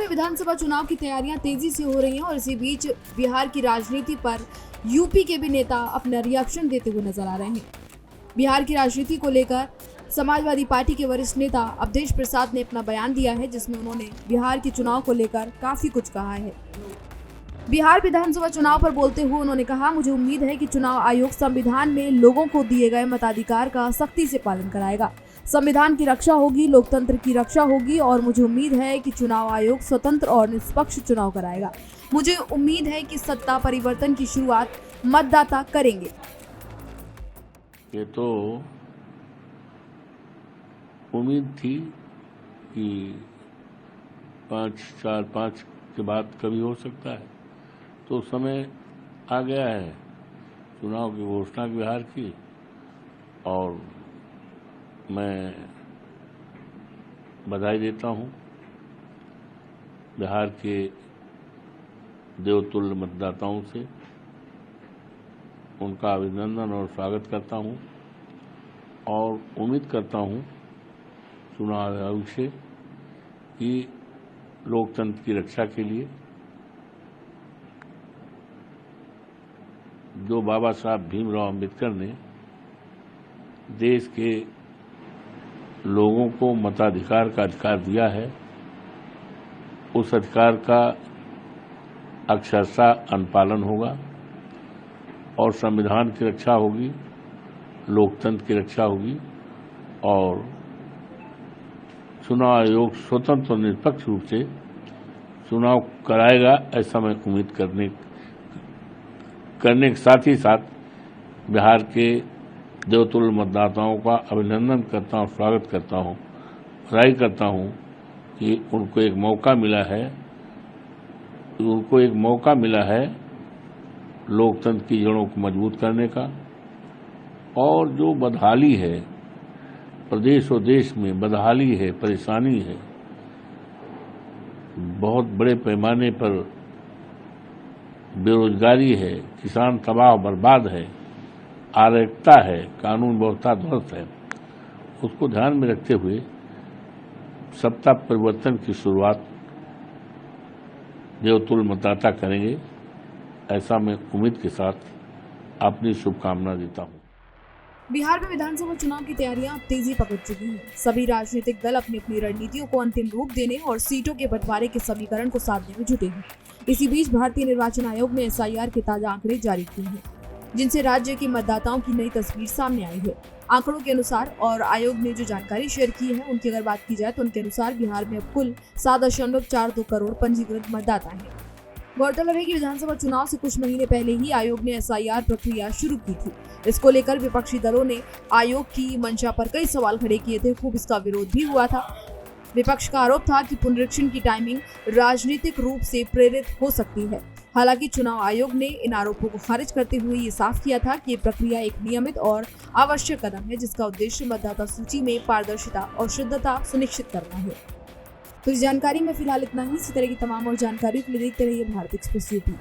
विधानसभा चुनाव की तैयारियां तेजी से हो रही हैं और इसी बीच बिहार की राजनीति पर यूपी के भी नेता अपना रिएक्शन देते हुए नजर आ रहे हैं। बिहार की राजनीति को लेकर समाजवादी पार्टी के वरिष्ठ नेता अवधेश प्रसाद ने अपना बयान दिया है, जिसमें उन्होंने बिहार के चुनाव को लेकर काफी कुछ कहा है। बिहार विधानसभा चुनाव पर बोलते हुए उन्होंने कहा, मुझे उम्मीद है कि चुनाव आयोग संविधान में लोगों को दिए गए मताधिकार का सख्ती से पालन कराएगा। संविधान की रक्षा होगी, लोकतंत्र की रक्षा होगी और मुझे उम्मीद है कि चुनाव आयोग स्वतंत्र और निष्पक्ष चुनाव कराएगा। मुझे उम्मीद है कि सत्ता परिवर्तन की शुरुआत मतदाता करेंगे। ये तो उम्मीद थी कि 5 के बाद कभी हो सकता है, तो समय आ गया है चुनाव की घोषणा बिहार की। और मैं बधाई देता हूं बिहार के देवतुल्य मतदाताओं से, उनका अभिनंदन और स्वागत करता हूं और उम्मीद करता हूं चुनाव आयोग से कि लोकतंत्र की रक्षा के लिए जो बाबा साहब भीमराव अंबेडकर ने देश के लोगों को मताधिकार का अधिकार दिया है, उस अधिकार का अक्षरशः अनुपालन होगा और संविधान की रक्षा होगी, लोकतंत्र की रक्षा होगी और चुनाव आयोग स्वतंत्र और निष्पक्ष रूप से चुनाव कराएगा, ऐसा मैं उम्मीद करने के साथ ही साथ बिहार के देवतुल्य मतदाताओं का अभिनंदन करता हूं, स्वागत करता हूं, बधाई करता हूं कि उनको एक मौका मिला है लोकतंत्र की जड़ों को मजबूत करने का। और जो बदहाली है प्रदेश और देश में, बदहाली है, परेशानी है, बहुत बड़े पैमाने पर बेरोजगारी है, किसान तबाह बर्बाद है, अराजकता है, कानून व्यवस्था ध्वस्त है, उसको ध्यान में रखते हुए सत्ता परिवर्तन की शुरुआत देवतुल्य मतदाता करेंगे, ऐसा मैं उम्मीद के साथ अपनी शुभकामना देता हूं। बिहार में विधानसभा चुनाव की तैयारियां तेजी पकड़ चुकी हैं। सभी राजनीतिक दल अपनी अपनी रणनीतियों को अंतिम रूप देने और सीटों के बंटवारे के समीकरण को साधने में जुटे हैं। इसी बीच भारतीय निर्वाचन आयोग ने SIR के ताजा आंकड़े जारी किए हैं, जिनसे राज्य के मतदाताओं की नई तस्वीर सामने आई है। आंकड़ों के अनुसार और आयोग ने जो जानकारी शेयर की है उनकी अगर बात की जाए तो उनके अनुसार बिहार में अब कुल 7.42 करोड़ पंजीकृत मतदाता हैं। गौरतलब है कि विधानसभा चुनाव से कुछ महीने पहले ही आयोग ने SIR प्रक्रिया शुरू की थी। इसको लेकर विपक्षी दलों ने आयोग की मंशा पर कई सवाल खड़े किए थे, खूब इसका विरोध भी हुआ था। विपक्ष का आरोप था कि पुनरीक्षण की टाइमिंग राजनीतिक रूप से प्रेरित हो सकती है। हालांकि चुनाव आयोग ने इन आरोपों को खारिज करते हुए ये साफ किया था कि ये प्रक्रिया एक नियमित और आवश्यक कदम है, जिसका उद्देश्य मतदाता सूची में पारदर्शिता और शुद्धता सुनिश्चित करना है। तो इस जानकारी में फिलहाल इतना ही। इसी तरह की तमाम और जानकारी के लिए देखते रहिए भारत एक्सप्रेस यूपी।